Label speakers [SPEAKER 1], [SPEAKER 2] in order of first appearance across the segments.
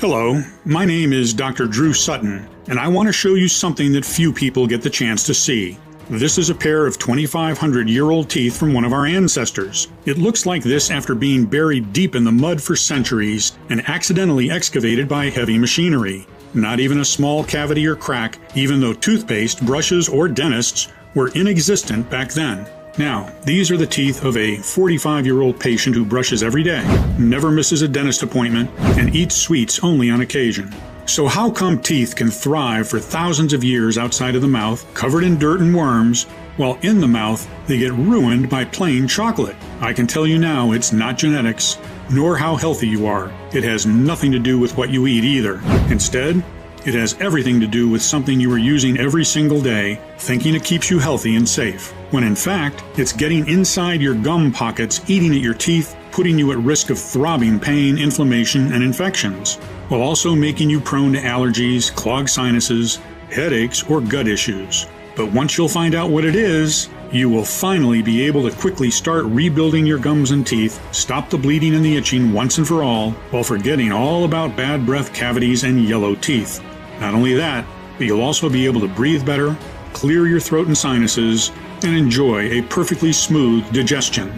[SPEAKER 1] Hello, my name is Dr. Drew Sutton, and I want to show you something that few people get the chance to see. This is a pair of 2,500-year-old teeth from one of our ancestors. It looks like this after being buried deep in the mud for centuries and accidentally excavated by heavy machinery. Not even a small cavity or crack, even though toothpaste, brushes, or dentists were inexistent back then. Now, these are the teeth of a 45-year-old patient who brushes every day, never misses a dentist appointment, and eats sweets only on occasion. So how come teeth can thrive for thousands of years outside of the mouth, covered in dirt and worms, while in the mouth they get ruined by plain chocolate? I can tell you now it's not genetics, nor how healthy you are. It has nothing to do with what you eat either. Instead, it has everything to do with something you are using every single day, thinking it keeps you healthy and safe, when in fact, it's getting inside your gum pockets, eating at your teeth, putting you at risk of throbbing pain, inflammation, and infections, while also making you prone to allergies, clogged sinuses, headaches, or gut issues. But once you'll find out what it is, you will finally be able to quickly start rebuilding your gums and teeth, stop the bleeding and the itching once and for all, while forgetting all about bad breath cavities and yellow teeth. Not only that, but you'll also be able to breathe better, clear your throat and sinuses, and enjoy a perfectly smooth digestion.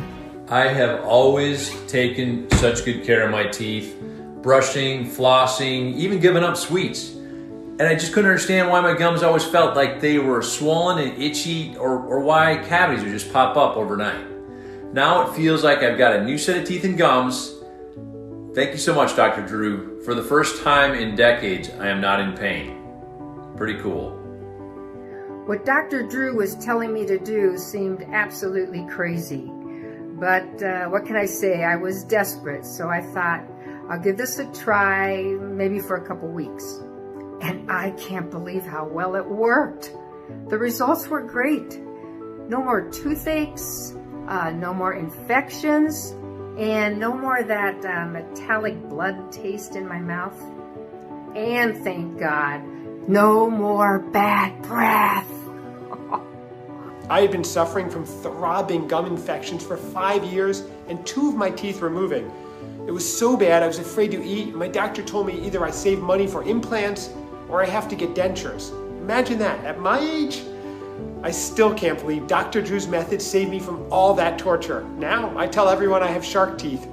[SPEAKER 2] I have always taken such good care of my teeth, brushing, flossing, even giving up sweets. And I just couldn't understand why my gums always felt like they were swollen and itchy, or why cavities would just pop up overnight. Now it feels like I've got a new set of teeth and gums. Thank you so much, Dr. Drew. For the first time in decades, I am not in pain. Pretty cool.
[SPEAKER 3] What Dr. Drew was telling me to do seemed absolutely crazy. But what can I say? I was desperate, so I thought, I'll give this a try, maybe for a couple weeks. And I can't believe how well it worked. The results were great. No more toothaches, no more infections, and no more of that metallic blood taste in my mouth. And thank God, no more bad breath.
[SPEAKER 4] I had been suffering from throbbing gum infections for 5 years, and 2 of my teeth were moving. It was so bad I was afraid to eat. My doctor told me either I save money for implants or I have to get dentures. Imagine that, at my age? I still can't believe Dr. Drew's method saved me from all that torture. Now I tell everyone I have shark teeth.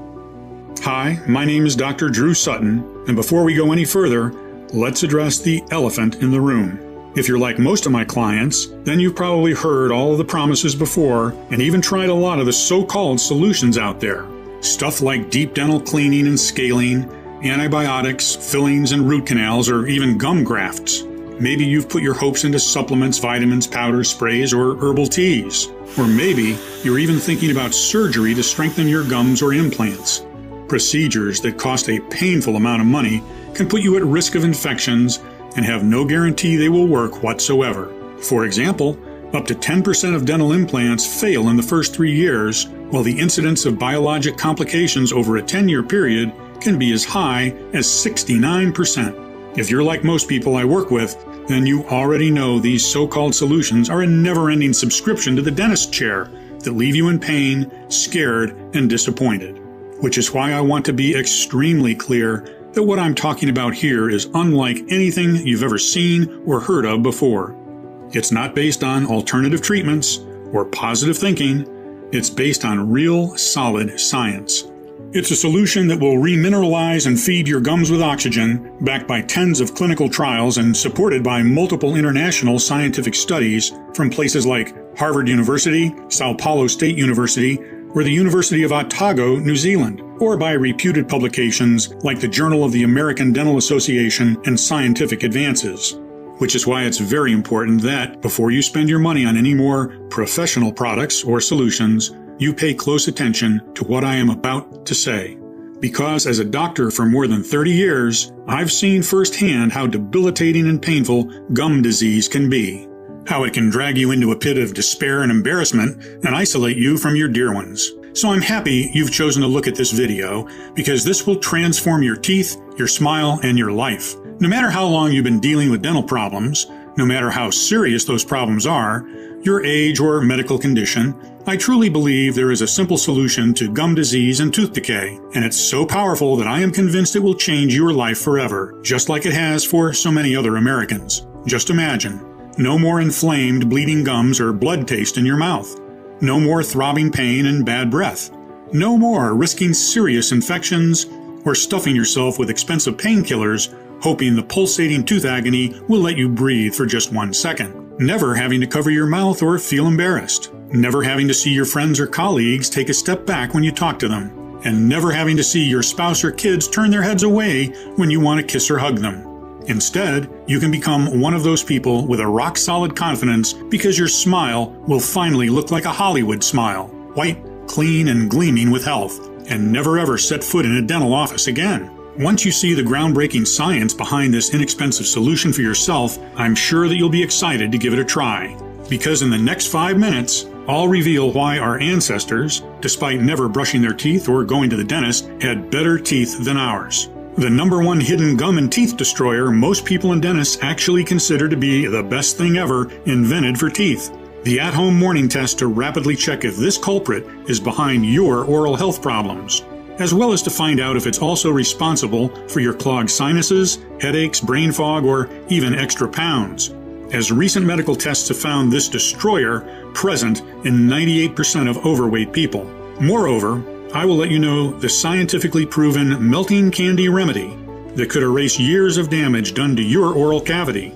[SPEAKER 1] Hi, my name is Dr. Drew Sutton, and before we go any further, let's address the elephant in the room. If you're like most of my clients, then you've probably heard all of the promises before and even tried a lot of the so-called solutions out there. Stuff like deep dental cleaning and scaling, antibiotics, fillings and root canals, or even gum grafts. Maybe you've put your hopes into supplements, vitamins, powders, sprays, or herbal teas. Or maybe you're even thinking about surgery to strengthen your gums or implants. Procedures that cost a painful amount of money can put you at risk of infections and have no guarantee they will work whatsoever. For example, up to 10% of dental implants fail in the first 3 years, while the incidence of biologic complications over a 10-year period can be as high as 69%. If you're like most people I work with, then you already know these so-called solutions are a never-ending subscription to the dentist chair that leave you in pain, scared, and disappointed. Which is why I want to be extremely clear that what I'm talking about here is unlike anything you've ever seen or heard of before. It's not based on alternative treatments or positive thinking. It's based on real, solid science. It's a solution that will remineralize and feed your gums with oxygen, backed by tens of clinical trials and supported by multiple international scientific studies from places like Harvard University, Sao Paulo State University, or the University of Otago, New Zealand, or by reputed publications like the Journal of the American Dental Association and Scientific Advances. Which is why it's very important that, before you spend your money on any more professional products or solutions, you pay close attention to what I am about to say. Because as a doctor for more than 30 years, I've seen firsthand how debilitating and painful gum disease can be. How it can drag you into a pit of despair and embarrassment and isolate you from your dear ones. So I'm happy you've chosen to look at this video, because this will transform your teeth, your smile, and your life. No matter how long you've been dealing with dental problems, no matter how serious those problems are, your age or medical condition, I truly believe there is a simple solution to gum disease and tooth decay, and it's so powerful that I am convinced it will change your life forever, just like it has for so many other Americans. Just imagine. No more inflamed, bleeding gums or blood taste in your mouth. No more throbbing pain and bad breath. No more risking serious infections or stuffing yourself with expensive painkillers, hoping the pulsating tooth agony will let you breathe for just 1 second. Never having to cover your mouth or feel embarrassed. Never having to see your friends or colleagues take a step back when you talk to them. And never having to see your spouse or kids turn their heads away when you want to kiss or hug them. Instead, you can become one of those people with a rock-solid confidence because your smile will finally look like a Hollywood smile. White, clean, and gleaming with health. And never ever set foot in a dental office again. Once you see the groundbreaking science behind this inexpensive solution for yourself, I'm sure that you'll be excited to give it a try. Because in the next 5 minutes, I'll reveal why our ancestors, despite never brushing their teeth or going to the dentist, had better teeth than ours. The #1 hidden gum and teeth destroyer most people and dentists actually consider to be the best thing ever invented for teeth. The at-home morning test to rapidly check if this culprit is behind your oral health problems, as well as to find out if it's also responsible for your clogged sinuses, headaches, brain fog, or even extra pounds. As recent medical tests have found this destroyer present in 98% of overweight people. Moreover, I will let you know the scientifically proven melting candy remedy that could erase years of damage done to your oral cavity.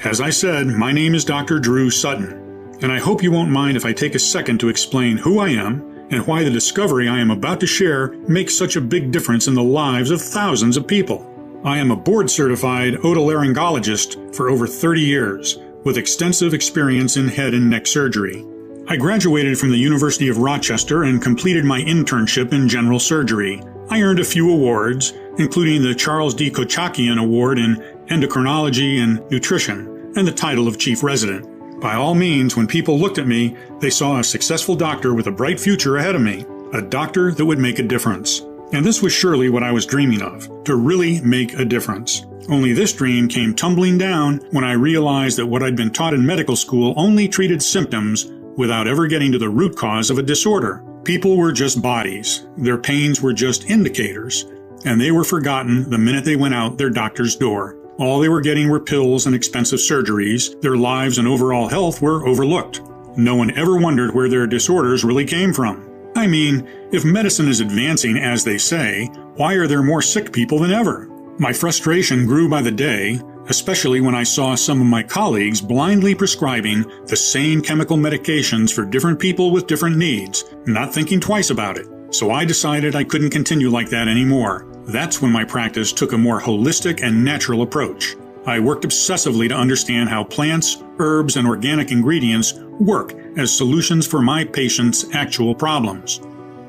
[SPEAKER 1] As I said, my name is Dr. Drew Sutton, and I hope you won't mind if I take a second to explain who I am and why the discovery I am about to share makes such a big difference in the lives of thousands of people. I am a board-certified otolaryngologist for over 30 years, with extensive experience in head and neck surgery. I graduated from the University of Rochester and completed my internship in general surgery. I earned a few awards, including the Charles D. Kochakian Award in Endocrinology and Nutrition, and the title of Chief Resident. By all means, when people looked at me, they saw a successful doctor with a bright future ahead of me, a doctor that would make a difference. And this was surely what I was dreaming of, to really make a difference. Only this dream came tumbling down when I realized that what I'd been taught in medical school only treated symptoms without ever getting to the root cause of a disorder. People were just bodies. Their pains were just indicators, and they were forgotten the minute they went out their doctor's door. All they were getting were pills and expensive surgeries. Their lives and overall health were overlooked. No one ever wondered where their disorders really came from. I mean, if medicine is advancing as they say, why are there more sick people than ever? My frustration grew by the day, especially when I saw some of my colleagues blindly prescribing the same chemical medications for different people with different needs, not thinking twice about it. So I decided I couldn't continue like that anymore. That's when my practice took a more holistic and natural approach. I worked obsessively to understand how plants, herbs, and organic ingredients work as solutions for my patients' actual problems.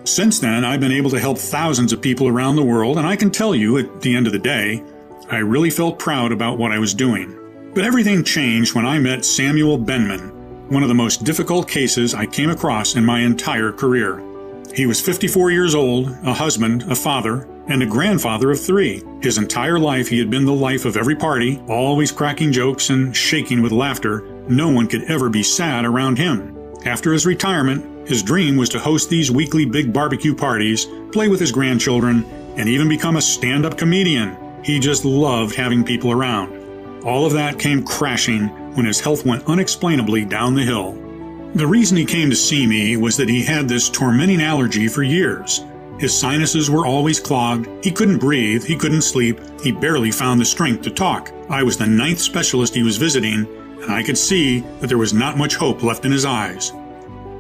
[SPEAKER 1] Since then, I've been able to help thousands of people around the world, and I can tell you, at the end of the day, I really felt proud about what I was doing. But everything changed when I met Samuel Benman, one of the most difficult cases I came across in my entire career. He was 54 years old, a husband, a father, and a grandfather of 3. His entire life he had been the life of every party, always cracking jokes and shaking with laughter. No one could ever be sad around him. After his retirement, his dream was to host these weekly big barbecue parties, play with his grandchildren, and even become a stand-up comedian. He just loved having people around. All of that came crashing when his health went unexplainably down the hill. The reason he came to see me was that he had this tormenting allergy for years. His sinuses were always clogged, he couldn't breathe, he couldn't sleep, he barely found the strength to talk. I was the 9th specialist he was visiting, and I could see that there was not much hope left in his eyes.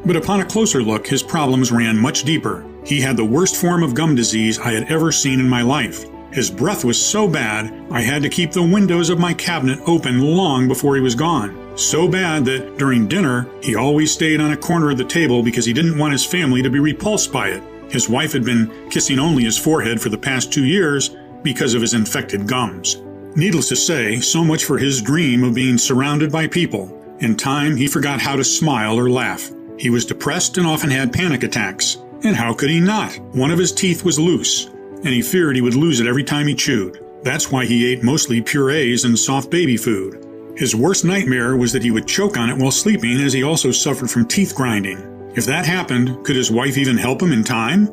[SPEAKER 1] But upon a closer look, his problems ran much deeper. He had the worst form of gum disease I had ever seen in my life. His breath was so bad, I had to keep the windows of my cabinet open long before he was gone. So bad that during dinner, he always stayed on a corner of the table because he didn't want his family to be repulsed by it. His wife had been kissing only his forehead for the past 2 years because of his infected gums. Needless to say, so much for his dream of being surrounded by people. In time, he forgot how to smile or laugh. He was depressed and often had panic attacks. And how could he not? One of his teeth was loose, and he feared he would lose it every time he chewed. That's why he ate mostly purees and soft baby food. His worst nightmare was that he would choke on it while sleeping, as he also suffered from teeth grinding. If that happened, could his wife even help him in time?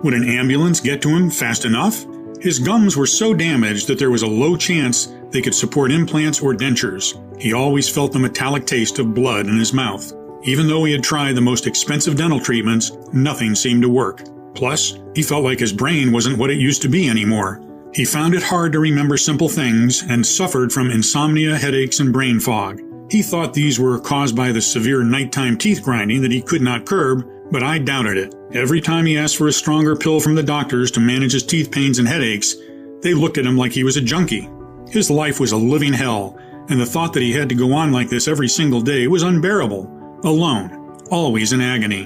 [SPEAKER 1] Would an ambulance get to him fast enough? His gums were so damaged that there was a low chance they could support implants or dentures. He always felt the metallic taste of blood in his mouth. Even though he had tried the most expensive dental treatments, nothing seemed to work. Plus, he felt like his brain wasn't what it used to be anymore. He found it hard to remember simple things and suffered from insomnia, headaches, and brain fog. He thought these were caused by the severe nighttime teeth grinding that he could not curb, but I doubted it. Every time he asked for a stronger pill from the doctors to manage his teeth pains and headaches, they looked at him like he was a junkie. His life was a living hell, and the thought that he had to go on like this every single day was unbearable. Alone, always in agony.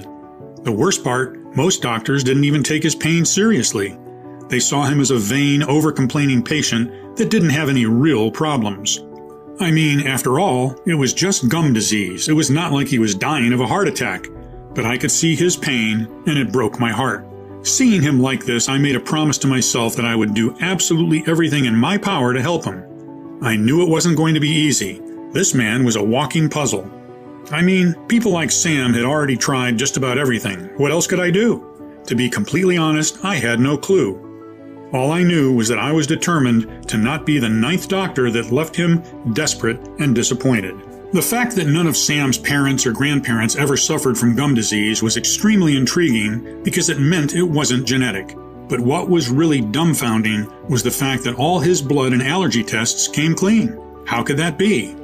[SPEAKER 1] The worst part, most doctors didn't even take his pain seriously. They saw him as a vain, over-complaining patient that didn't have any real problems. I mean, after all, it was just gum disease. It was not like he was dying of a heart attack. But I could see his pain, and it broke my heart. Seeing him like this, I made a promise to myself that I would do absolutely everything in my power to help him. I knew it wasn't going to be easy. This man was a walking puzzle. I mean, people like Sam had already tried just about everything. What else could I do? To be completely honest, I had no clue. All I knew was that I was determined to not be the 9th doctor that left him desperate and disappointed. The fact that none of Sam's parents or grandparents ever suffered from gum disease was extremely intriguing because it meant it wasn't genetic. But what was really dumbfounding was the fact that all his blood and allergy tests came clean. How could that be?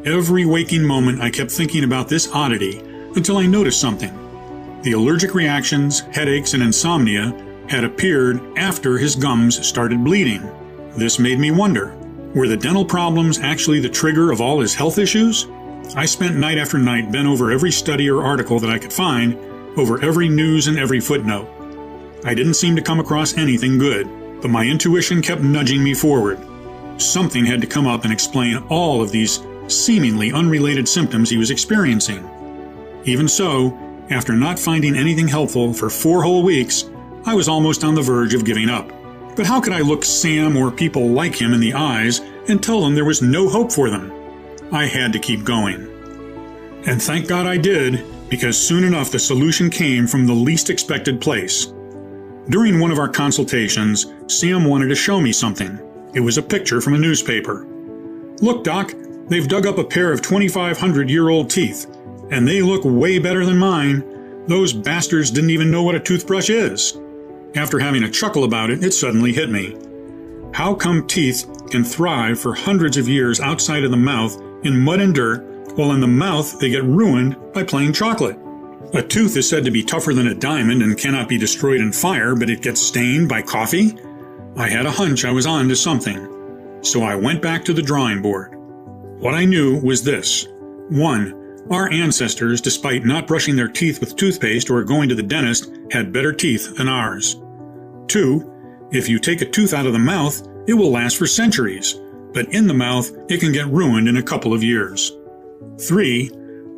[SPEAKER 1] Every waking moment I kept thinking about this oddity until I noticed something. The allergic reactions, headaches, and insomnia had appeared after his gums started bleeding. This made me wonder, were the dental problems actually the trigger of all his health issues? I spent night after night bent over every study or article that I could find, over every news and every footnote. I didn't seem to come across anything good, but my intuition kept nudging me forward. Something had to come up and explain all of these seemingly unrelated symptoms he was experiencing. Even so, after not finding anything helpful for 4 whole weeks, I was almost on the verge of giving up. But how could I look Sam or people like him in the eyes and tell them there was no hope for them? I had to keep going. And thank God I did, because soon enough the solution came from the least expected place. During one of our consultations, Sam wanted to show me something. It was a picture from a newspaper. "Look, Doc, they've dug up a pair of 2,500-year-old teeth, and they look way better than mine. Those bastards didn't even know what a toothbrush is." After having a chuckle about it, it suddenly hit me. How come teeth can thrive for hundreds of years outside of the mouth in mud and dirt, while in the mouth they get ruined by plain chocolate? A tooth is said to be tougher than a diamond and cannot be destroyed in fire, but it gets stained by coffee? I had a hunch I was on to something. So I went back to the drawing board. What I knew was this. 1. Our ancestors, despite not brushing their teeth with toothpaste or going to the dentist, had better teeth than ours. 2. If you take a tooth out of the mouth, it will last for centuries, but in the mouth, it can get ruined in a couple of years. 3.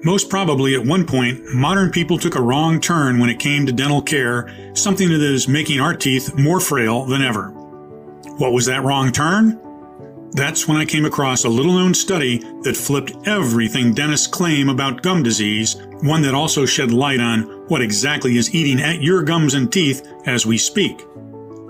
[SPEAKER 1] Most probably at one point, modern people took a wrong turn when it came to dental care, something that is making our teeth more frail than ever. What was that wrong turn? That's when I came across a little-known study that flipped everything dentists claim about gum disease, one that also shed light on what exactly is eating at your gums and teeth as we speak.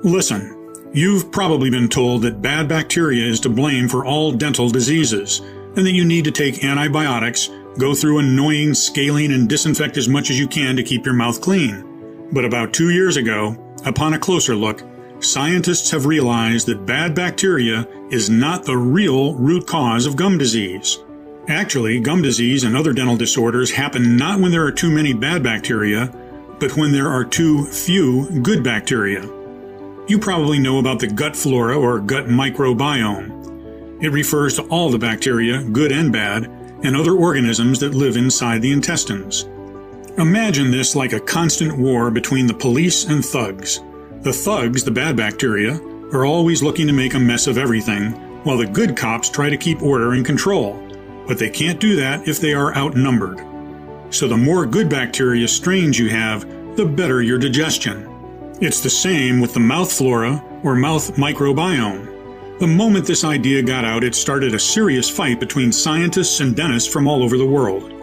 [SPEAKER 1] Listen, you've probably been told that bad bacteria is to blame for all dental diseases, and that you need to take antibiotics, go through annoying scaling, and disinfect as much as you can to keep your mouth clean. But about 2 years ago, upon a closer look, scientists have realized that bad bacteria is not the real root cause of gum disease. Actually, gum disease and other dental disorders happen not when there are too many bad bacteria, but when there are too few good bacteria. You probably know about the gut flora or gut microbiome. It refers to all the bacteria, good and bad, and other organisms that live inside the intestines. Imagine this like a constant war between the police and thugs. The thugs, the bad bacteria, are always looking to make a mess of everything, while the good cops try to keep order and control. But they can't do that if they are outnumbered. So the more good bacteria strains you have, the better your digestion. It's the same with the mouth flora or mouth microbiome. The moment this idea got out, it started a serious fight between scientists and dentists from all over the world.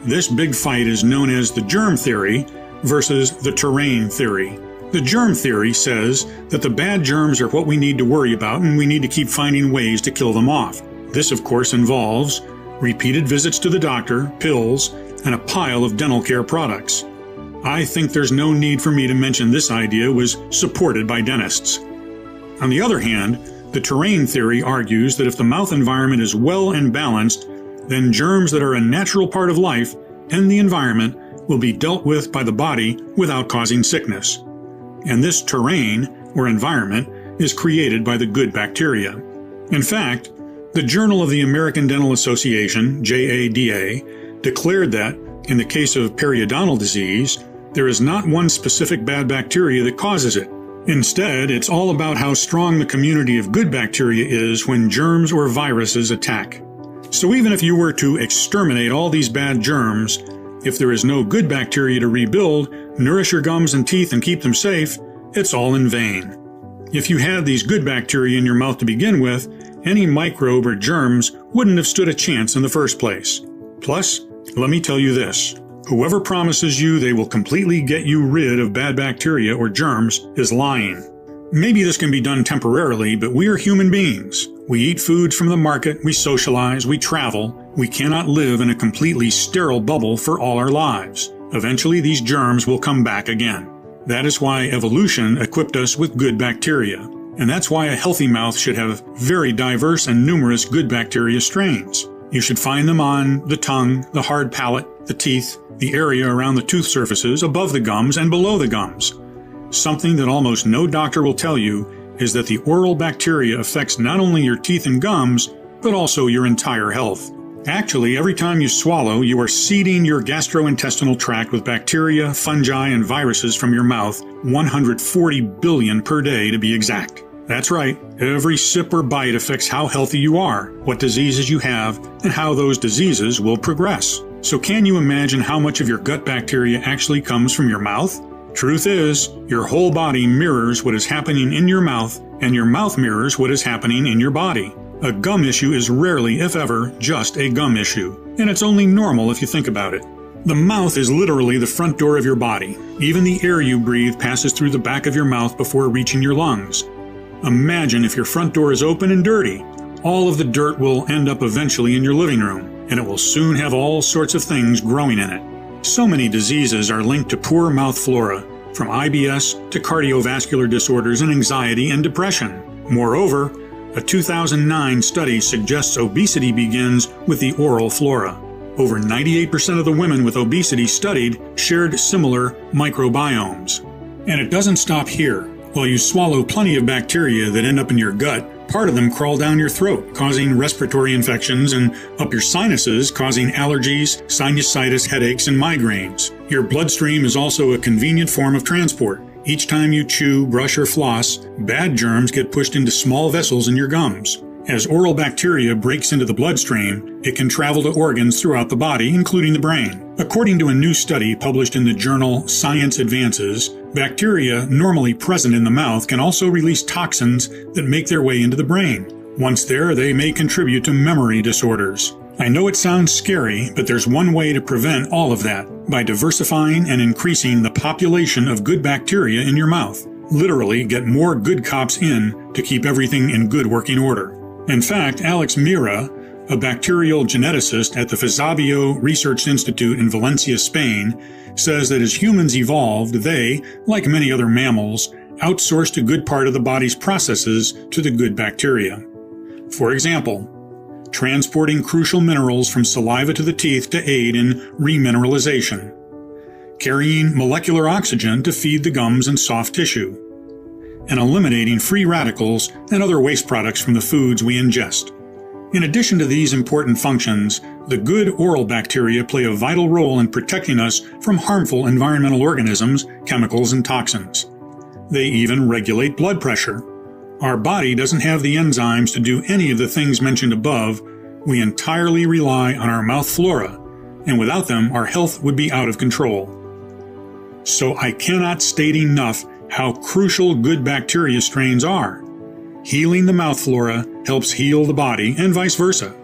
[SPEAKER 1] This big fight is known as the germ theory versus the terrain theory. The germ theory says that the bad germs are what we need to worry about and we need to keep finding ways to kill them off. This, of course, involves repeated visits to the doctor, pills, and a pile of dental care products. I think there's no need for me to mention this idea was supported by dentists. On the other hand, the terrain theory argues that if the mouth environment is well and balanced, then germs that are a natural part of life and the environment will be dealt with by the body without causing sickness. And this terrain, or environment, is created by the good bacteria. In fact, the Journal of the American Dental Association, JADA, declared that, in the case of periodontal disease, there is not one specific bad bacteria that causes it. Instead, it's all about how strong the community of good bacteria is when germs or viruses attack. So even if you were to exterminate all these bad germs, if there is no good bacteria to rebuild, nourish your gums and teeth and keep them safe, it's all in vain. If you had these good bacteria in your mouth to begin with, any microbe or germs wouldn't have stood a chance in the first place. Plus, let me tell you this. Whoever promises you they will completely get you rid of bad bacteria or germs is lying. Maybe this can be done temporarily, but we are human beings. We eat foods from the market, we socialize, we travel. We cannot live in a completely sterile bubble for all our lives. Eventually, these germs will come back again. That is why evolution equipped us with good bacteria. And that's why a healthy mouth should have very diverse and numerous good bacteria strains. You should find them on the tongue, the hard palate, the teeth, the area around the tooth surfaces, above the gums, and below the gums. Something that almost no doctor will tell you is that the oral bacteria affects not only your teeth and gums, but also your entire health. Actually, every time you swallow, you are seeding your gastrointestinal tract with bacteria, fungi, and viruses from your mouth, 140 billion per day to be exact. That's right, every sip or bite affects how healthy you are, what diseases you have, and how those diseases will progress. So can you imagine how much of your gut bacteria actually comes from your mouth? Truth is, your whole body mirrors what is happening in your mouth, and your mouth mirrors what is happening in your body. A gum issue is rarely, if ever, just a gum issue, and it's only normal if you think about it. The mouth is literally the front door of your body. Even the air you breathe passes through the back of your mouth before reaching your lungs. Imagine if your front door is open and dirty. All of the dirt will end up eventually in your living room, and it will soon have all sorts of things growing in it. So many diseases are linked to poor mouth flora, from IBS to cardiovascular disorders and anxiety and depression. Moreover, a 2009 study suggests obesity begins with the oral flora. Over 98% of the women with obesity studied shared similar microbiomes. And it doesn't stop here. While you swallow plenty of bacteria that end up in your gut, part of them crawl down your throat, causing respiratory infections, and up your sinuses, causing allergies, sinusitis, headaches, and migraines. Your bloodstream is also a convenient form of transport. Each time you chew, brush, or floss, bad germs get pushed into small vessels in your gums. As oral bacteria breaks into the bloodstream, it can travel to organs throughout the body, including the brain. According to a new study published in the journal Science Advances, bacteria normally present in the mouth can also release toxins that make their way into the brain. Once there, they may contribute to memory disorders. I know it sounds scary, but there's one way to prevent all of that, by diversifying and increasing the population of good bacteria in your mouth. Literally, get more good cops in to keep everything in good working order. In fact, Alex Mira, a bacterial geneticist at the Fizabio Research Institute in Valencia, Spain, says that as humans evolved, they, like many other mammals, outsourced a good part of the body's processes to the good bacteria. For example, transporting crucial minerals from saliva to the teeth to aid in remineralization, carrying molecular oxygen to feed the gums and soft tissue, and eliminating free radicals and other waste products from the foods we ingest. In addition to these important functions, the good oral bacteria play a vital role in protecting us from harmful environmental organisms, chemicals, and toxins. They even regulate blood pressure. Our body doesn't have the enzymes to do any of the things mentioned above. We entirely rely on our mouth flora, and without them, our health would be out of control. So I cannot state enough how crucial good bacteria strains are. Healing the mouth flora helps heal the body, and vice versa.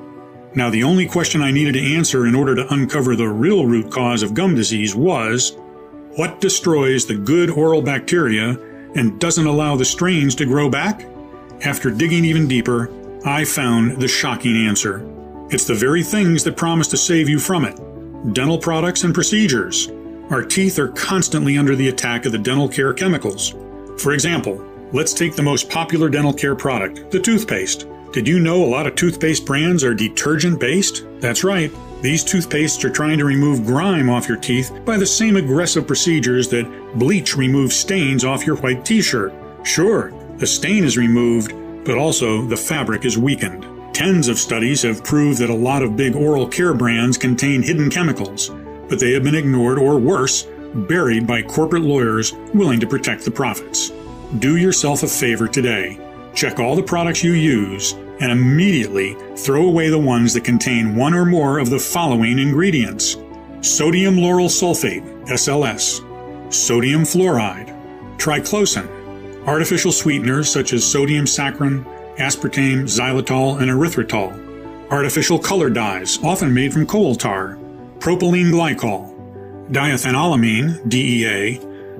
[SPEAKER 1] Now, the only question I needed to answer in order to uncover the real root cause of gum disease was, what destroys the good oral bacteria and doesn't allow the strains to grow back? After digging even deeper, I found the shocking answer. It's the very things that promise to save you from it. Dental products and procedures. Our teeth are constantly under the attack of the dental care chemicals. For example, let's take the most popular dental care product, the toothpaste. Did you know a lot of toothpaste brands are detergent-based? That's right. These toothpastes are trying to remove grime off your teeth by the same aggressive procedures that bleach removes stains off your white t-shirt. Sure, the stain is removed, but also the fabric is weakened. Tens of studies have proved that a lot of big oral care brands contain hidden chemicals, but they have been ignored or worse, buried by corporate lawyers willing to protect the profits. Do yourself a favor today. Check all the products you use and immediately throw away the ones that contain one or more of the following ingredients: sodium lauryl sulfate, SLS, sodium fluoride, triclosan, artificial sweeteners such as sodium saccharin, aspartame, xylitol, and erythritol, artificial color dyes often made from coal tar, propylene glycol, diethanolamine, DEA,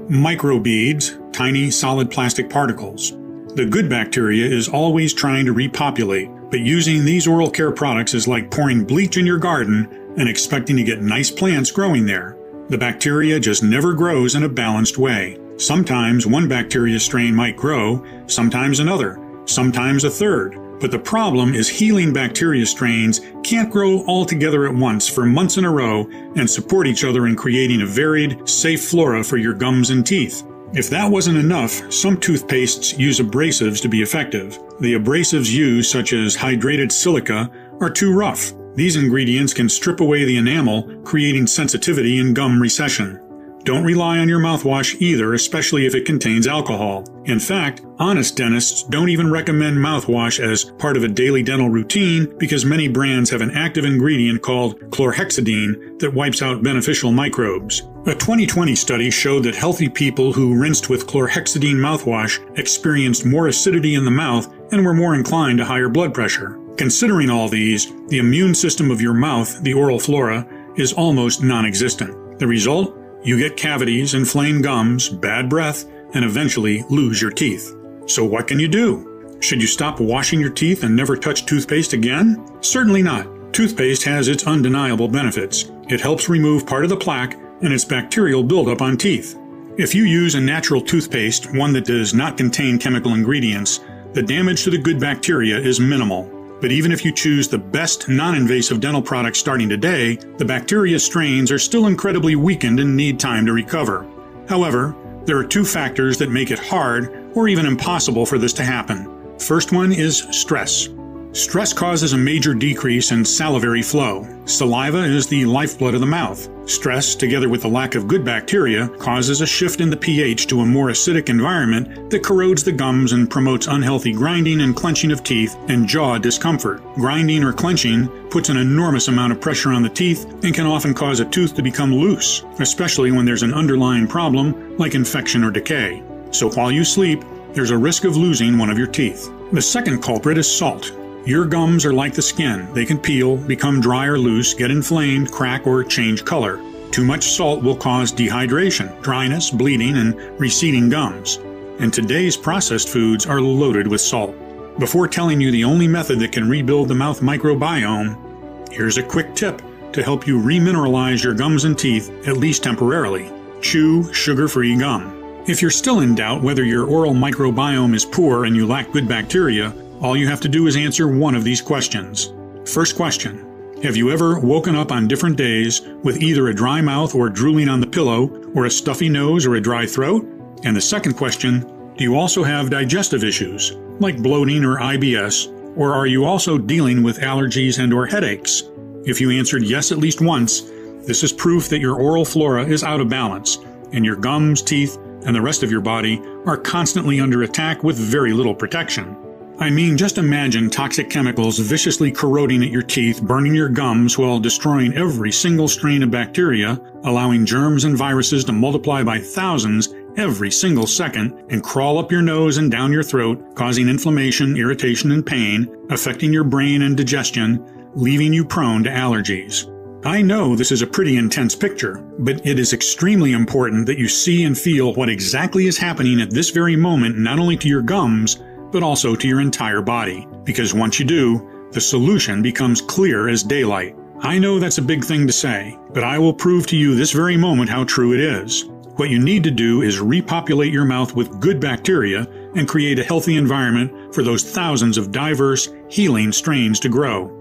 [SPEAKER 1] microbeads, tiny solid plastic particles. The good bacteria is always trying to repopulate, but using these oral care products is like pouring bleach in your garden and expecting to get nice plants growing there. The bacteria just never grows in a balanced way. Sometimes one bacteria strain might grow, sometimes another, sometimes a third. But the problem is healing bacteria strains can't grow all together at once for months in a row and support each other in creating a varied, safe flora for your gums and teeth. If that wasn't enough, some toothpastes use abrasives to be effective. The abrasives used, such as hydrated silica, are too rough. These ingredients can strip away the enamel, creating sensitivity and gum recession. Don't rely on your mouthwash either, especially if it contains alcohol. In fact, honest dentists don't even recommend mouthwash as part of a daily dental routine because many brands have an active ingredient called chlorhexidine that wipes out beneficial microbes. A 2020 study showed that healthy people who rinsed with chlorhexidine mouthwash experienced more acidity in the mouth and were more inclined to higher blood pressure. Considering all these, the immune system of your mouth, the oral flora, is almost non-existent. The result? You get cavities, inflamed gums, bad breath, and eventually lose your teeth. So what can you do? Should you stop washing your teeth and never touch toothpaste again? Certainly not. Toothpaste has its undeniable benefits. It helps remove part of the plaque and its bacterial buildup on teeth. If you use a natural toothpaste, one that does not contain chemical ingredients, the damage to the good bacteria is minimal. But even if you choose the best non-invasive dental products starting today, the bacteria strains are still incredibly weakened and need time to recover. However, there are two factors that make it hard or even impossible for this to happen. First one is stress. Stress causes a major decrease in salivary flow. Saliva is the lifeblood of the mouth. Stress, together with the lack of good bacteria, causes a shift in the pH to a more acidic environment that corrodes the gums and promotes unhealthy grinding and clenching of teeth and jaw discomfort. Grinding or clenching puts an enormous amount of pressure on the teeth and can often cause a tooth to become loose, especially when there's an underlying problem like infection or decay. So while you sleep, there's a risk of losing one of your teeth. The second culprit is salt. Your gums are like the skin. They can peel, become dry or loose, get inflamed, crack, or change color. Too much salt will cause dehydration, dryness, bleeding, and receding gums. And today's processed foods are loaded with salt. Before telling you the only method that can rebuild the mouth microbiome, here's a quick tip to help you remineralize your gums and teeth, at least temporarily. Chew sugar-free gum. If you're still in doubt whether your oral microbiome is poor and you lack good bacteria, all you have to do is answer one of these questions. First question: have you ever woken up on different days with either a dry mouth or drooling on the pillow, or a stuffy nose or a dry throat? And the second question: do you also have digestive issues, like bloating or IBS, or are you also dealing with allergies and or headaches? If you answered yes at least once, this is proof that your oral flora is out of balance, and your gums, teeth, and the rest of your body are constantly under attack with very little protection. I mean, just imagine toxic chemicals viciously corroding at your teeth, burning your gums while destroying every single strain of bacteria, allowing germs and viruses to multiply by thousands every single second and crawl up your nose and down your throat, causing inflammation, irritation, and pain, affecting your brain and digestion, leaving you prone to allergies. I know this is a pretty intense picture, but it is extremely important that you see and feel what exactly is happening at this very moment, not only to your gums, but also to your entire body. Because once you do, the solution becomes clear as daylight. I know that's a big thing to say, but I will prove to you this very moment how true it is. What you need to do is repopulate your mouth with good bacteria and create a healthy environment for those thousands of diverse, healing strains to grow.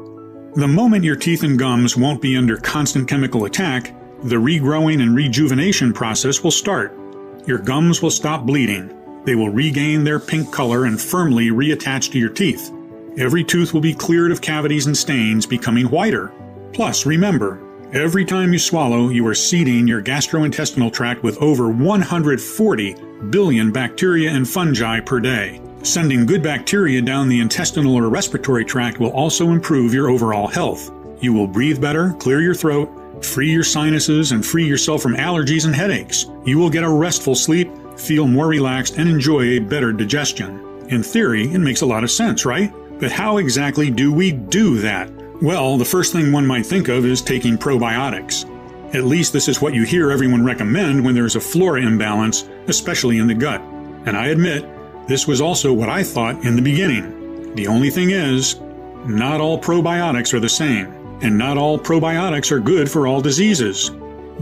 [SPEAKER 1] The moment your teeth and gums won't be under constant chemical attack, the regrowing and rejuvenation process will start. Your gums will stop bleeding. They will regain their pink color and firmly reattach to your teeth. Every tooth will be cleared of cavities and stains, becoming whiter. Plus, remember, every time you swallow, you are seeding your gastrointestinal tract with over 140 billion bacteria and fungi per day. Sending good bacteria down the intestinal or respiratory tract will also improve your overall health. You will breathe better, clear your throat, free your sinuses, and free yourself from allergies and headaches. You will get a restful sleep, feel more relaxed, and enjoy a better digestion. In theory, it makes a lot of sense, right? But how exactly do we do that? Well, the first thing one might think of is taking probiotics. At least this is what you hear everyone recommend when there's a flora imbalance, especially in the gut. And I admit, this was also what I thought in the beginning. The only thing is, not all probiotics are the same, and not all probiotics are good for all diseases.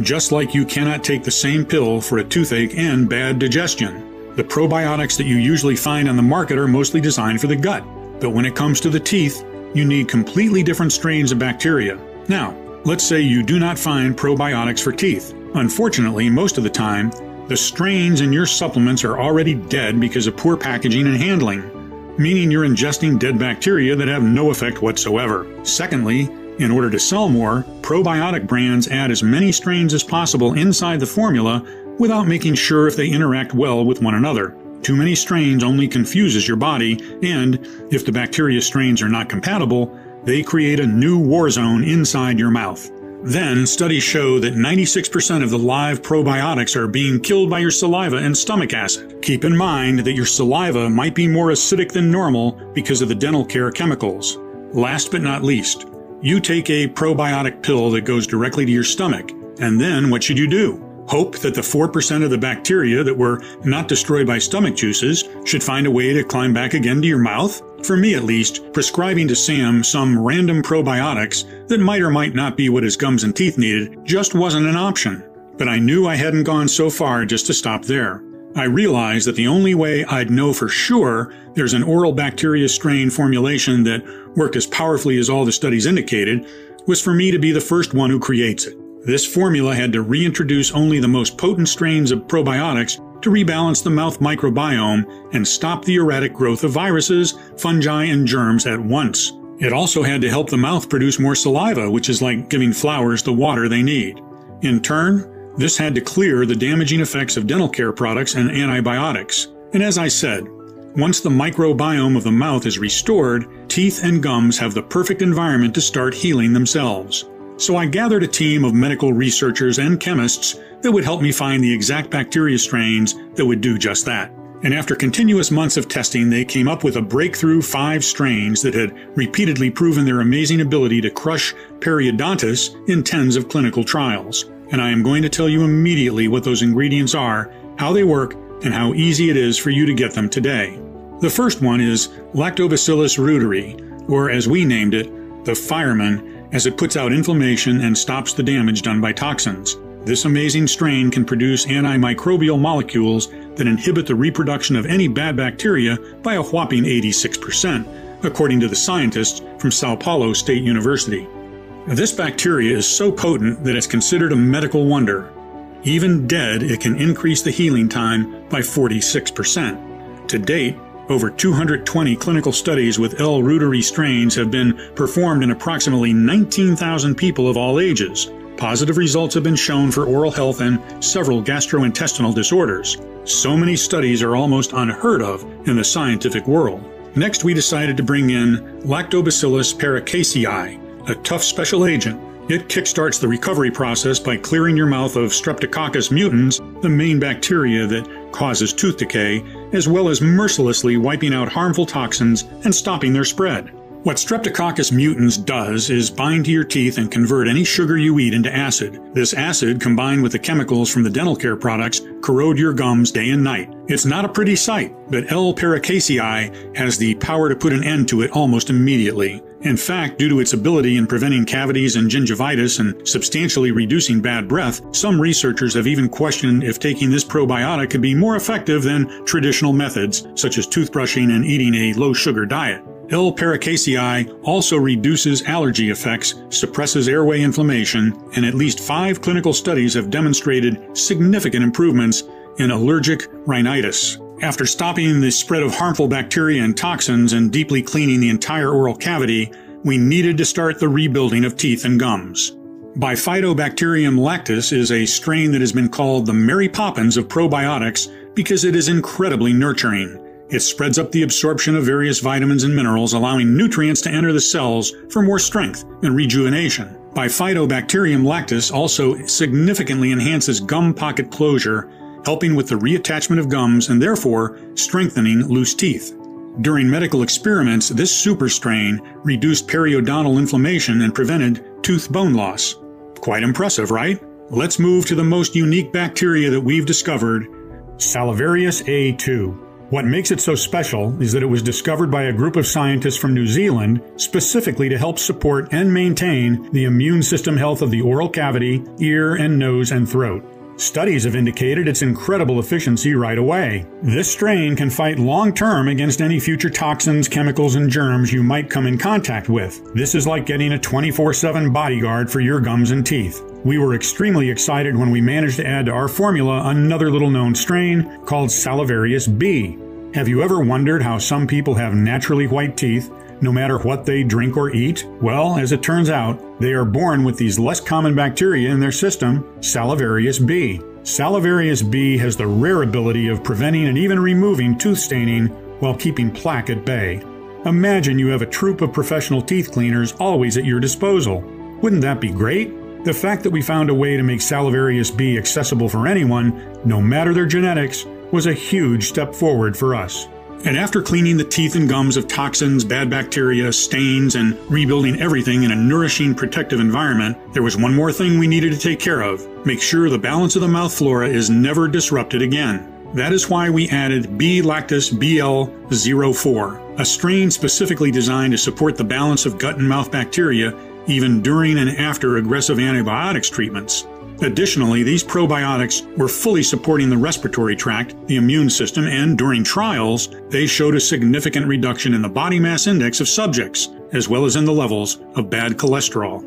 [SPEAKER 1] Just like you cannot take the same pill for a toothache and bad digestion. The probiotics that you usually find on the market are mostly designed for the gut. But when it comes to the teeth, you need completely different strains of bacteria. Now, let's say you do not find probiotics for teeth. Unfortunately, most of the time, the strains in your supplements are already dead because of poor packaging and handling, meaning you're ingesting dead bacteria that have no effect whatsoever. Secondly, in order to sell more, probiotic brands add as many strains as possible inside the formula without making sure if they interact well with one another. Too many strains only confuses your body, and if the bacteria strains are not compatible, they create a new war zone inside your mouth. Then, studies show that 96% of the live probiotics are being killed by your saliva and stomach acid. Keep in mind that your saliva might be more acidic than normal because of the dental care chemicals. Last but not least, you take a probiotic pill that goes directly to your stomach, and then what should you do? Hope that the 4% of the bacteria that were not destroyed by stomach juices should find a way to climb back again to your mouth? For me at least, prescribing to Sam some random probiotics that might or might not be what his gums and teeth needed just wasn't an option. But I knew I hadn't gone so far just to stop there. I realized that the only way I'd know for sure there's an oral bacteria strain formulation that worked as powerfully as all the studies indicated was for me to be the first one who creates it. This formula had to reintroduce only the most potent strains of probiotics to rebalance the mouth microbiome and stop the erratic growth of viruses, fungi, and germs at once. It also had to help the mouth produce more saliva, which is like giving flowers the water they need. In turn, this had to clear the damaging effects of dental care products and antibiotics. And as I said, once the microbiome of the mouth is restored, teeth and gums have the perfect environment to start healing themselves. So I gathered a team of medical researchers and chemists that would help me find the exact bacteria strains that would do just that. And after continuous months of testing, they came up with a breakthrough 5 strains that had repeatedly proven their amazing ability to crush periodontitis in tens of clinical trials. And I am going to tell you immediately what those ingredients are, how they work, and how easy it is for you to get them today. The first one is Lactobacillus reuteri, or as we named it, the fireman, as it puts out inflammation and stops the damage done by toxins. This amazing strain can produce antimicrobial molecules that inhibit the reproduction of any bad bacteria by a whopping 86%, according to the scientists from Sao Paulo State University. This bacteria is so potent that it's considered a medical wonder. Even dead, it can increase the healing time by 46%. To date, over 220 clinical studies with L. reuteri strains have been performed in approximately 19,000 people of all ages. Positive results have been shown for oral health and several gastrointestinal disorders. So many studies are almost unheard of in the scientific world. Next, we decided to bring in Lactobacillus paracasei, a tough special agent. It kickstarts the recovery process by clearing your mouth of Streptococcus mutans, the main bacteria that causes tooth decay, as well as mercilessly wiping out harmful toxins and stopping their spread. What Streptococcus mutans does is bind to your teeth and convert any sugar you eat into acid. This acid, combined with the chemicals from the dental care products, corrode your gums day and night. It's not a pretty sight, but L. paracasei has the power to put an end to it almost immediately. In fact, due to its ability in preventing cavities and gingivitis and substantially reducing bad breath, some researchers have even questioned if taking this probiotic could be more effective than traditional methods, such as toothbrushing and eating a low-sugar diet. L. paracasei also reduces allergy effects, suppresses airway inflammation, and at least 5 clinical studies have demonstrated significant improvements in allergic rhinitis. After stopping the spread of harmful bacteria and toxins and deeply cleaning the entire oral cavity, we needed to start the rebuilding of teeth and gums. Bifidobacterium lactis is a strain that has been called the Mary Poppins of probiotics because it is incredibly nurturing. It spreads up the absorption of various vitamins and minerals, allowing nutrients to enter the cells for more strength and rejuvenation. Bifidobacterium lactis also significantly enhances gum pocket closure, helping with the reattachment of gums and therefore strengthening loose teeth. During medical experiments, this super strain reduced periodontal inflammation and prevented tooth bone loss. Quite impressive, right? Let's move to the most unique bacteria that we've discovered, Salivarius A2. What makes it so special is that it was discovered by a group of scientists from New Zealand specifically to help support and maintain the immune system health of the oral cavity, ear and nose and throat. Studies have indicated its incredible efficiency right away. This strain can fight long-term against any future toxins, chemicals, and germs you might come in contact with. This is like getting a 24/7 bodyguard for your gums and teeth. We were extremely excited when we managed to add to our formula another little-known strain called Salivarius B. Have you ever wondered how some people have naturally white teeth, no matter what they drink or eat? Well, as it turns out, they are born with these less common bacteria in their system, Salivarius B. Salivarius B has the rare ability of preventing and even removing tooth staining while keeping plaque at bay. Imagine you have a troupe of professional teeth cleaners always at your disposal. Wouldn't that be great? The fact that we found a way to make Salivarius B accessible for anyone, no matter their genetics, was a huge step forward for us. And after cleaning the teeth and gums of toxins, bad bacteria, stains, and rebuilding everything in a nourishing, protective environment, there was one more thing we needed to take care of. Make sure the balance of the mouth flora is never disrupted again. That is why we added B. lactis BL04, a strain specifically designed to support the balance of gut and mouth bacteria even during and after aggressive antibiotics treatments. Additionally, these probiotics were fully supporting the respiratory tract, the immune system, and during trials, they showed a significant reduction in the body mass index of subjects, as well as in the levels of bad cholesterol.